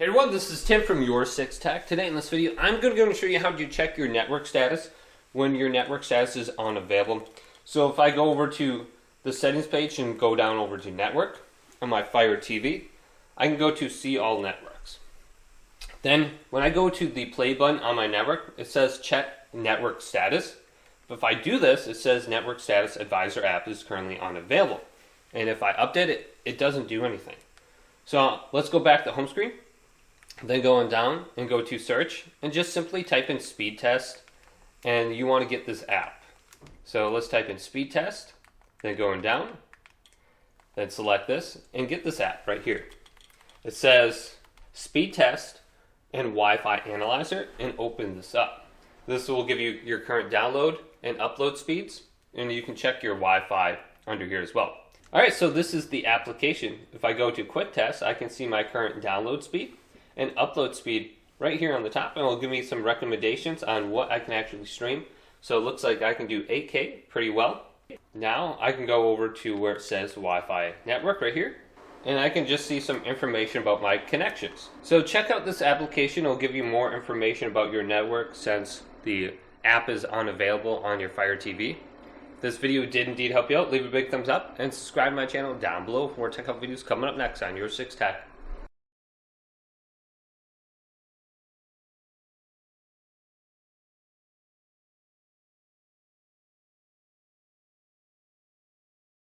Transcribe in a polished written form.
Hey everyone, this is Tim from YourSixTech. Today in this video, I'm going to show you how to check your network status when your network status is unavailable. So if I go over to the settings page and go down over to network on my Fire TV, I can go to see all networks. Then when I go to the play button on my network, it says check network status. But if I do this, it says network status advisor app is currently unavailable. And if I update it, it doesn't do anything. So let's go back to home screen. Then going down and go to search and just simply type in speed test, and you want to get this app. So let's type in speed test, then going down, then select this and get this app right here. It says speed test and Wi-Fi analyzer, and open this up. This will give you your current download and upload speeds, and you can check your Wi-Fi under here as well. Alright, so this is the application. If I go to quick test, I can see my current download speed and upload speed right here on the top, and it'll give me some recommendations on what I can actually stream. So it looks like I can do 8K pretty well. Now I can go over to where it says Wi-Fi network right here, and I can just see some information about my connections. So check out this application. It'll give you more information about your network since the app is unavailable on your Fire TV. If this video did indeed help you out, leave a big thumbs up and subscribe to my channel down below for more tech help videos coming up next on YourSixTech.